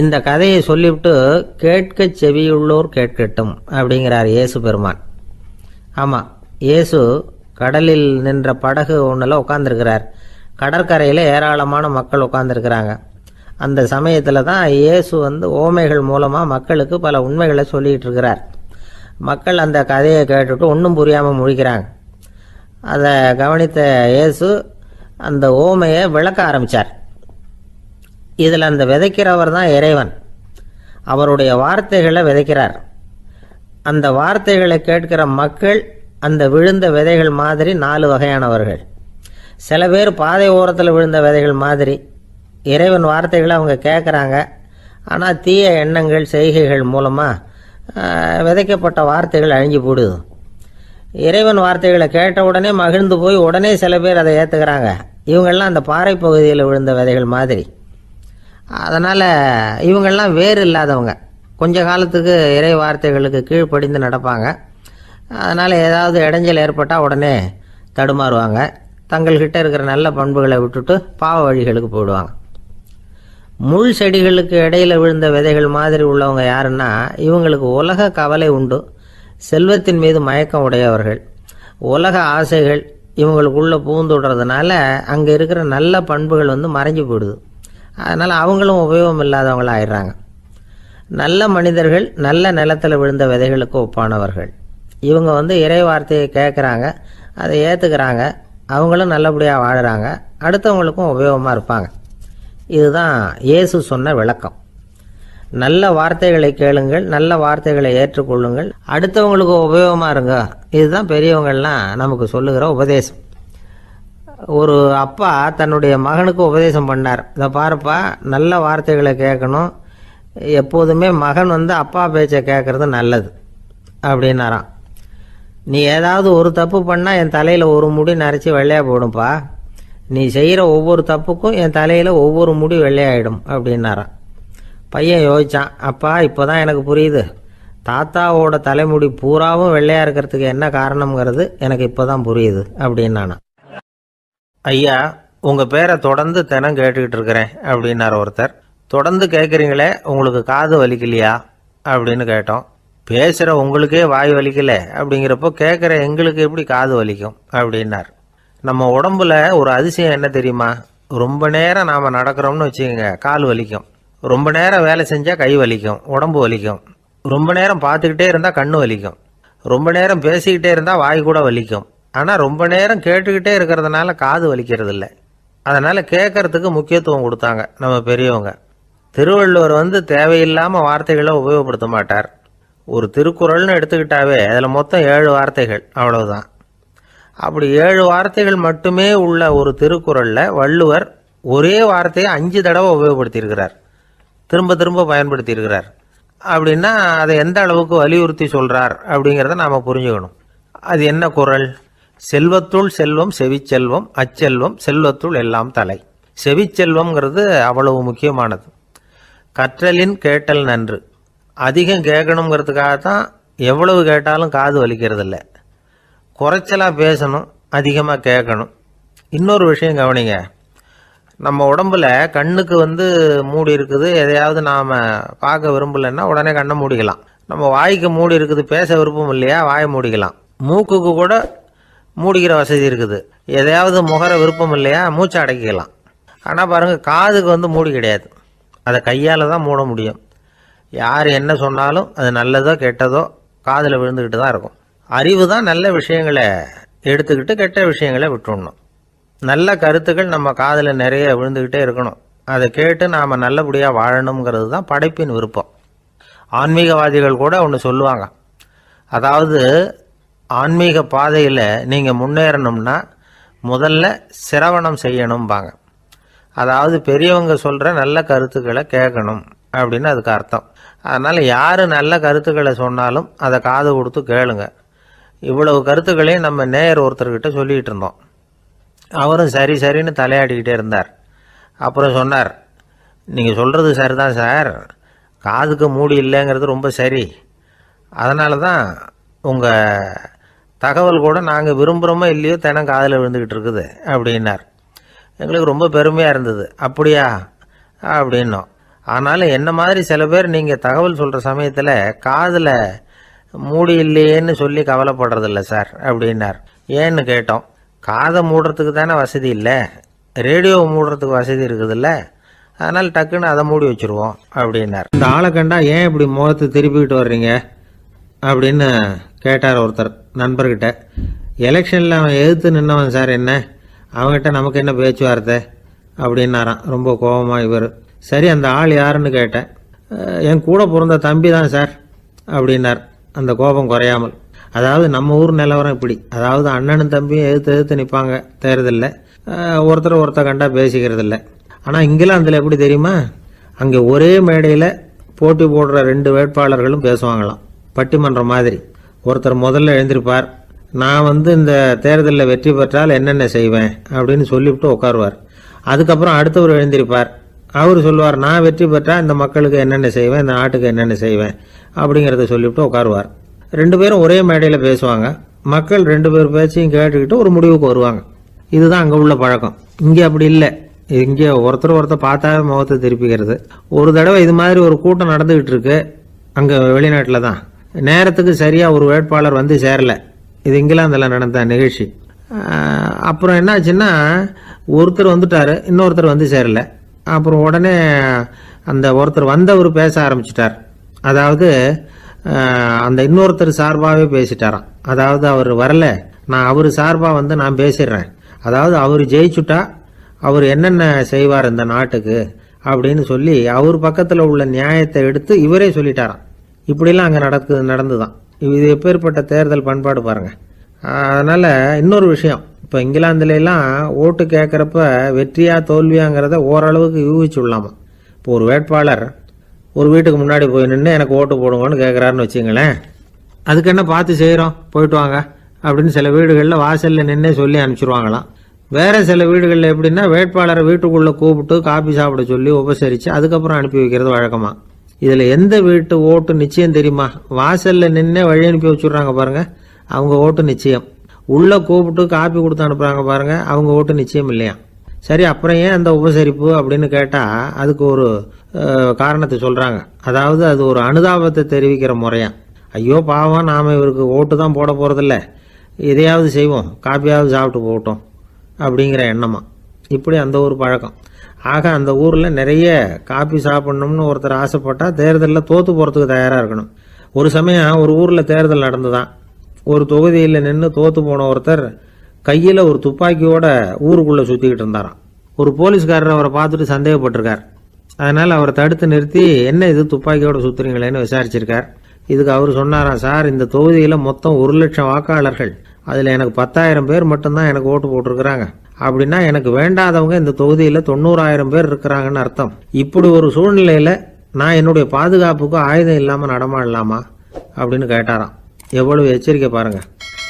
இந்த கதையை சொல்லிவிட்டு கேட்க செவியுள்ளோர் கேட்கட்டும் அப்படிங்கிறார் இயேசு பெருமான். ஆமாம், இயேசு கடலில் நின்ற படகு ஒன்றில் உட்காந்துருக்கிறார். கடற்கரையில் ஏராளமான மக்கள் உட்காந்துருக்கிறாங்க. அந்த சமயத்தில் தான் இயேசு ஓமைகள் மூலமாக மக்களுக்கு பல உண்மைகளை சொல்லிகிட்டு இருக்கிறார். மக்கள் அந்த கதையை கேட்டுட்டு ஒன்றும் புரியாமல் முழிக்கிறாங்க. அதை கவனித்த இயேசு அந்த ஓமையை விளக்க ஆரம்பித்தார். இதில் அந்த விதைக்கிறவர் தான் இறைவன். அவருடைய வார்த்தைகளை விதைக்கிறார். அந்த வார்த்தைகளை கேட்கிற மக்கள் அந்த விழுந்த விதைகள் மாதிரி 4 வகையானவர்கள். சில பேர் பாதை ஓரத்தில் விழுந்த விதைகள் மாதிரி. இறைவன் வார்த்தைகளை அவங்க கேட்குறாங்க, ஆனால் தீய எண்ணங்கள் செய்கைகள் மூலமாக விதைக்கப்பட்ட வார்த்தைகள் அழிஞ்சு போடுது. இறைவன் வார்த்தைகளை கேட்ட உடனே மகிழ்ந்து போய் உடனே சில பேர் அதை ஏற்றுக்கிறாங்க. இவங்கெல்லாம் அந்த பாறை பகுதியில் விழுந்த விதைகள் மாதிரி. அதனால் இவங்கெல்லாம் வேறு இல்லாதவங்க, கொஞ்ச காலத்துக்கு இறை வார்த்தைகளுக்கு கீழ்ப்படிந்து நடப்பாங்க. அதனால் ஏதாவது இடைஞ்சல் ஏற்பட்டால் உடனே தடுமாறுவாங்க. தங்கள்கிட்ட இருக்கிற நல்ல பண்புகளை விட்டுட்டு பாவ வழிகளுக்கு போயிடுவாங்க. முள் செடிகளுக்கு இடையில் விழுந்த விதைகள் மாதிரி உள்ளவங்க யாருன்னா, இவங்களுக்கு உலக கவலை உண்டு, செல்வத்தின் மீது மயக்கம் உடையவர்கள். உலக ஆசைகள் இவங்களுக்குள்ளே பூந்துடுறதுனால அங்கே இருக்கிற நல்ல பண்புகள் மறைஞ்சு போயிடுது. அதனால் அவங்களும் உபயோகம் இல்லாதவங்களாக ஆயிடுறாங்க. நல்ல மனிதர்கள் நல்ல நிலத்தில் விழுந்த விதைகளுக்கு ஒப்பானவர்கள். இவங்க இறை வார்த்தையை கேட்குறாங்க, அதை ஏற்றுக்கிறாங்க, அவங்களும் நல்லபடியாக வாழுறாங்க, அடுத்தவங்களுக்கும் உபயோகமாக இருப்பாங்க. இதுதான் இயேசு சொன்ன விளக்கம். நல்ல வார்த்தைகளை கேளுங்கள், நல்ல வார்த்தைகளை ஏற்றுக்கொள்ளுங்கள், அடுத்தவங்களுக்கு உபயோகமாக இருங்க. இதுதான் பெரியவங்கள்லாம் நமக்கு சொல்லுகிற உபதேசம். ஒரு அப்பா தன்னுடைய மகனுக்கு உபதேசம் பண்ணார். இதை பாருப்பா, நல்ல வார்த்தைகளை கேட்கணும், எப்போதுமே மகன் அப்பா பேச்சை கேட்கறது நல்லது அப்படின்னாராம். நீ ஏதாவது ஒரு தப்பு பண்ணால் என் தலையில் ஒரு முடி நரைச்சி வெள்ளையாக போடும்பா, நீ செய்கிற ஒவ்வொரு தப்புக்கும் என் தலையில் ஒவ்வொரு முடி வெள்ளையாயிடும் அப்படின்னாராம். பையன் யோசிச்சான், அப்பா இப்போ தான் எனக்கு புரியுது, தாத்தாவோட தலைமுடி பூராவும் வெள்ளையாக இருக்கிறதுக்கு என்ன காரணம்ங்கிறது எனக்கு இப்போ தான் புரியுது அப்படின்னானா. ஐயா, உங்கள் பேரை தொடர்ந்து தினம் கேட்டுக்கிட்டு இருக்கிறேன் அப்படின்னார் ஒருத்தர். தொடர்ந்து கேட்குறீங்களே, உங்களுக்கு காது வலிக்கலையா அப்படின்னு கேட்டோம். பேசுகிற உங்களுக்கே வாய் வலிக்கல அப்படிங்கிறப்போ கேட்குற எங்களுக்கு எப்படி காது வலிக்கும் அப்படின்னார். நம்ம உடம்புல ஒரு அதிசயம் என்ன தெரியுமா, ரொம்ப நேரம் நாம் நடக்கிறோம்னு வச்சுக்கோங்க, கால் வலிக்கும். ரொம்ப நேரம் வேலை செஞ்சால் கை வலிக்கும், உடம்பு வலிக்கும். ரொம்ப நேரம் பார்த்துக்கிட்டே இருந்தால் கண்ணு வலிக்கும். ரொம்ப நேரம் பேசிக்கிட்டே இருந்தால் வாய் கூட வலிக்கும். ஆனால் ரொம்ப நேரம் கேட்டுக்கிட்டே இருக்கிறதுனால காது வலிக்கிறது இல்லை. அதனால் கேட்கறதுக்கு முக்கியத்துவம் கொடுத்தாங்க நம்ம பெரியவங்க. திருவள்ளுவர் தேவையில்லாமல் வார்த்தைகளை உபயோகப்படுத்த மாட்டார். ஒரு திருக்குறள்னு எடுத்துக்கிட்டாவே அதில் மொத்தம் 7 வார்த்தைகள், அவ்வளவுதான். அப்படி 7 வார்த்தைகள் மட்டுமே உள்ள ஒரு திருக்குறளில் வள்ளுவர் ஒரே வார்த்தையை 5 தடவை உபயோகப்படுத்தியிருக்கிறார், திரும்ப திரும்ப பயன்படுத்தியிருக்கிறார். அப்படின்னா அதை எந்த அளவுக்கு வலியுறுத்தி சொல்கிறார் அப்படிங்கிறத நாம் புரிஞ்சுக்கணும். அது என்ன குறள்? செல்வத்துள் செல்வம் செவிச்செல்வம், அச்செல்வம் செல்வத்துள் எல்லாம் தலை. செவிச்செல்வம்ங்கிறது அவ்வளவு முக்கியமானது. கற்றலின் கேட்டல் நன்று. அதிகம் கேட்கணுங்கிறதுக்காகத்தான் எவ்வளவு கேட்டாலும் காது வலிக்கிறது இல்லை. குறைச்சலாக பேசணும், அதிகமாக கேட்கணும். இன்னொரு விஷயம் கவனிங்க, நம்ம உடம்புல கண்ணுக்கு மூடி இருக்குது, எதையாவது நாம் பார்க்க விரும்பலைன்னா உடனே கண்ணை மூடிக்கலாம். நம்ம வாய்க்கு மூடி இருக்குது, பேச விருப்பம் இல்லையா, வாயை மூடிக்கலாம். மூக்குக்கு கூட மூடிக்கிற வசதி இருக்குது, எதையாவது முகர விருப்பம் இல்லையா, மூச்சை அடக்கிக்கலாம். ஆனால் பாருங்கள், காதுக்கு மூடி கிடையாது, அதை கையால் தான் மூட முடியும். யார் என்ன சொன்னாலும் அது நல்லதோ கெட்டதோ காதில் விழுந்துக்கிட்டு தான் இருக்கும். அறிவு தான் நல்ல விஷயங்களை எடுத்துக்கிட்டு கெட்ட விஷயங்களை விட்டுடணும். நல்ல கருத்துக்கள் நம்ம காதில் நிறைய விழுந்துக்கிட்டே இருக்கணும். அதை கேட்டு நாம் நல்லபடியாக வாழணுங்கிறது தான் படைப்பின் விருப்பம். ஆன்மீகவாதிகள் கூட ஒன்று சொல்லுவாங்க, அதாவது ஆன்மீக பாதையில் நீங்கள் முன்னேறணும்னா முதல்ல சிரவணம் செய்யணும்பாங்க. அதாவது பெரியவங்க சொல்கிற நல்ல கருத்துக்களை கேட்கணும் அப்படின்னு அதுக்கு அர்த்தம். அதனால் யார் நல்ல கருத்துக்களை சொன்னாலும் அதை காது கொடுத்து கேளுங்க. இவ்வளவு கருத்துக்களையும் நம்ம நேயர் ஒருத்தர்கிட்ட சொல்லிகிட்டு இருந்தோம். அவரும் சரி சரின்னு தலையாடிக்கிட்டே இருந்தார். அப்புறம் சொன்னார், நீங்கள் சொல்கிறது சரிதான் சார், காதுக்கு மூடி இல்லைங்கிறது ரொம்ப சரி, அதனால தான் உங்கள் தகவல் கூட நாங்கள் விரும்புகிறோமோ இல்லையோ தினம் காதில் விழுந்துக்கிட்டு இருக்குது அப்படின்னார். எங்களுக்கு ரொம்ப பெருமையாக இருந்தது. அப்படியா அப்படின்னோம். ஆனாலும் என்ன மாதிரி சில பேர் நீங்கள் தகவல் சொல்கிற சமயத்தில் காதில் மூடி இல்லையேன்னு சொல்லி கவலைப்படுறதில்ல சார் அப்படின்னார். ஏன்னு கேட்டோம். காதை மூடுறதுக்கு தானே வசதி இல்லை, ரேடியோவை மூடுறதுக்கு வசதி இருக்குதுல்ல, அதனால் டக்குன்னு அதை மூடி வச்சுருவோம் அப்படின்னார். இந்த ஆளை கண்டா ஏன் இப்படி முகத்தை திருப்பிக்கிட்டு வர்றீங்க அப்படின்னு கேட்டார் ஒருத்தர் நண்பர்கிட்ட. எலெக்ஷனில் அவன் எதிர்த்து நின்னவன் சார், என்ன அவங்ககிட்ட நமக்கு என்ன பேச்சுவார்த்தை அப்படின்னாரான் ரொம்ப கோபமாக இவர். சரி, அந்த ஆள் யாருன்னு கேட்டேன். என் கூட பிறந்த தம்பி தான் சார் அப்படின்னார் அந்த கோபம் குறையாமல். அதாவது நம்ம ஊர் நிலவரம் இப்படி, அதாவது அண்ணனும் தம்பியும் எதிர்த்து நிற்பாங்க தேர்தலில், ஒருத்தர் கண்டா பேசிக்கிறது இல்லை. ஆனால் இங்கிலாந்தில் எப்படி தெரியுமா, அங்கே ஒரே மேடையில் போட்டி போடுற 2 வேட்பாளர்களும் பேசுவாங்களாம், பட்டிமன்றம் மாதிரி. ஒருத்தர் முதல்ல எழுந்திருப்பார், நான் இந்த தேர்தலில் வெற்றி பெற்றால் என்னென்ன செய்வேன் அப்படின்னு சொல்லிவிட்டு உட்காருவார். அதுக்கப்புறம் அடுத்தவர் எழுந்திருப்பார், அவர் சொல்லுவார், நான் வெற்றி பெற்றால் இந்த மக்களுக்கு என்னென்ன செய்வேன், இந்த நாட்டுக்கு என்னென்ன செய்வேன் அப்படிங்கிறத சொல்லிவிட்டு உட்காருவார். 2 பேரும் ஒரே மேடையில் பேசுவாங்க. மக்கள் 2 பேர் பேச்சையும் கேட்டுக்கிட்டு ஒரு முடிவுக்கு வருவாங்க. இதுதான் அங்கே உள்ள பழக்கம். இங்கே அப்படி இல்லை. இங்கே ஒருத்தர் பார்த்தாவே முகத்தை திருப்பிக்கிறது. ஒரு தடவை இது மாதிரி ஒரு கூட்டம் நடந்துகிட்டு இருக்கு, அங்கே வெளிநாட்டில் தான். நேரத்துக்கு சரியாக ஒரு வேட்பாளர் சேரல. இது இங்கிலாந்தில் நடந்த நிகழ்ச்சி. அப்புறம் என்னாச்சுன்னா, ஒருத்தர் வந்துட்டாரு, இன்னொருத்தர் சேரல. அப்புறம் உடனே அந்த ஒருத்தர் வந்தவர் பேச ஆரம்பிச்சிட்டார். அதாவது அந்த இன்னொருத்தர் சார்பாகவே பேசிட்டாராம். அதாவது அவர் வரல, நான் அவர் சார்பாக நான் பேசிடுறேன், அதாவது அவர் ஜெயிச்சுட்டா அவர் என்னென்ன செய்வார் இந்த நாட்டுக்கு அப்படின்னு சொல்லி அவர் பக்கத்தில் உள்ள நியாயத்தை எடுத்து இவரே சொல்லிட்டாராம். இப்படிலாம் அங்கே நடந்துதான். இது எப்பேற்பட்ட தேர்தல் பண்பாடு பாருங்க. அதனால இன்னொரு விஷயம், இப்போ இங்கிலாந்துலாம் ஓட்டு கேட்குறப்ப வெற்றியா தோல்வியாங்கிறத ஓரளவுக்கு யூகிச்சு விடலாமா. இப்போ ஒரு வேட்பாளர் ஒரு வீட்டுக்கு முன்னாடி போய் நின்று எனக்கு ஓட்டு போடுங்கன்னு கேட்குறாருன்னு வச்சுங்களேன், அதுக்கு என்ன பார்த்து செய்கிறோம், போயிட்டு வாங்க அப்படின்னு சில வீடுகளில் வாசலில் நின்னே சொல்லி அனுப்பிச்சிருவாங்களாம். வேற சில வீடுகளில் எப்படின்னா, வேட்பாளரை வீட்டுக்குள்ளே கூப்பிட்டு காபி சாப்பிட சொல்லி உபசரித்து அதுக்கப்புறம் அனுப்பி வைக்கிறது வழக்கமா. இதில் எந்த வீட்டு ஓட்டு நிச்சயம் தெரியுமா? வாசலில் நின்னே வழி அனுப்பி வச்சுடுறாங்க பாருங்க, அவங்க ஓட்டு நிச்சயம். உள்ளே கூப்பிட்டு காப்பி கொடுத்து அனுப்புகிறாங்க பாருங்க, அவங்க ஓட்டு நிச்சயம் இல்லையா. சரி, அப்புறம் ஏன் அந்த உபசரிப்பு அப்படின்னு கேட்டால் அதுக்கு ஒரு காரணத்தை சொல்கிறாங்க. அதாவது அது ஒரு அனுதாபத்தை தெரிவிக்கிற முறையா. ஐயோ பாவம், நாம் இவருக்கு ஓட்டு தான் போட போகிறதில்ல, எதையாவது செய்வோம், காப்பியாவது சாப்பிட்டு போகட்டும் அப்படிங்கிற எண்ணமா. இப்படி அந்த ஒரு பழக்கம். ஆக அந்த ஊரில் நிறைய காப்பி சாப்பிடணும்னு ஒருத்தர் ஆசைப்பட்டால் தேர்தலில் தோற்று போகிறதுக்கு தயாராக இருக்கணும். ஒரு சமயம் ஒரு ஊரில் தேர்தல் நடந்துதான். ஒரு தொகுதியில் நின்று தோற்று போன ஒருத்தர் கையில் ஒரு துப்பாக்கியோட ஊருக்குள்ளே சுற்றிக்கிட்டு இருந்தாராம். ஒரு போலீஸ்காரர் அவரை பார்த்துட்டு சந்தேகப்பட்டிருக்கார். அதனால் அவரை தடுத்து நிறுத்தி, என்ன இது துப்பாக்கியோட சுற்றுறீங்களேன்னு விசாரிச்சிருக்கார். இதுக்கு அவர் சொன்னாராம், சார் இந்த தொகுதியில் மொத்தம் 1,00,000 வாக்காளர்கள், அதில் எனக்கு 10,000 பேர் மட்டும்தான் எனக்கு ஓட்டு போட்டிருக்கிறாங்க. அப்படின்னா எனக்கு வேண்டாதவங்க இந்த தொகுதியில் 90,000 பேர் இருக்கிறாங்கன்னு அர்த்தம். இப்படி ஒரு சூழ்நிலையில் நான் என்னுடைய பாதுகாப்புக்கு ஆயுதம் இல்லாமல் நடமாடலாமா அப்படின்னு கேட்டாராம். எவ்வளவு எச்சரிக்கை பாருங்க.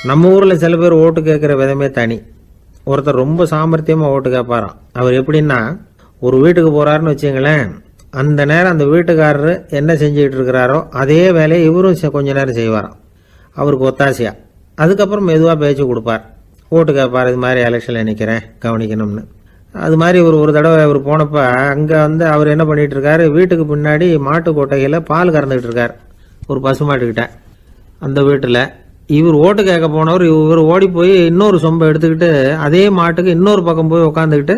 நம்ம ஊரில் சில பேர் ஓட்டு கேட்குற விதமே தனி. ஒருத்தர் ரொம்ப சாமர்த்தியமாக ஓட்டு கேட்பாராம். அவர் எப்படின்னா, ஒரு வீட்டுக்கு போகிறாருன்னு வச்சுங்களேன், அந்த நேரம் அந்த வீட்டுக்காரரு என்ன செஞ்சுக்கிட்டு இருக்கிறாரோ அதே வேலையை இவரும் கொஞ்ச நேரம் செய்வாராம், அவருக்கு ஒத்தாசையா. அதுக்கப்புறம் மெதுவாக பேச்சு கொடுப்பார், ஓட்டு கேட்பார், இது மாதிரி எலெக்ஷனில் நிற்கிறேன் கவனிக்கணும்னு. அது மாதிரி ஒரு தடவை அவர் போனப்போ அங்கே அவர் என்ன பண்ணிட்டு இருக்காரு, வீட்டுக்கு பின்னாடி மாட்டு கொட்டையில் பால் கறந்துக்கிட்டு இருக்கார் ஒரு பசுமாட்டுக்கிட்ட. அந்த வீட்டில் இவர் ஓட்டு கேட்க போனவர் இவர் ஓடி போய் இன்னொரு சொம்பை எடுத்துக்கிட்டு அதே மாட்டுக்கு இன்னொரு பக்கம் போய் உட்காந்துக்கிட்டு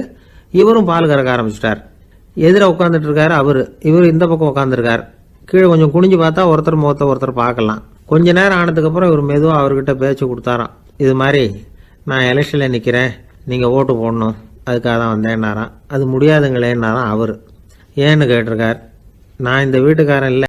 இவரும் பால் கறக்க ஆரம்பிச்சிட்டார். எதிர உட்காந்துட்டு இருக்காரு இவர் இந்த பக்கம் உட்காந்துருக்கார். கீழே கொஞ்சம் குனிஞ்சு பார்த்தா ஒருத்தர் முகத்தை ஒருத்தர் பார்க்கலாம். கொஞ்ச நேரம் ஆனதுக்கப்புறம் இவர் மெதுவாக அவர்கிட்ட பேச்சு கொடுத்தாராம். இது மாதிரி நான் எலெக்ஷனில் நிற்கிறேன், நீங்கள் ஓட்டு போடணும், அதுக்காக தான் வந்தேன்னாராம். அது முடியாதுங்களேன்னாராம் அவர். ஏன்னு கேட்டிருக்கார். நான் இந்த வீட்டுக்காரன் இல்லை,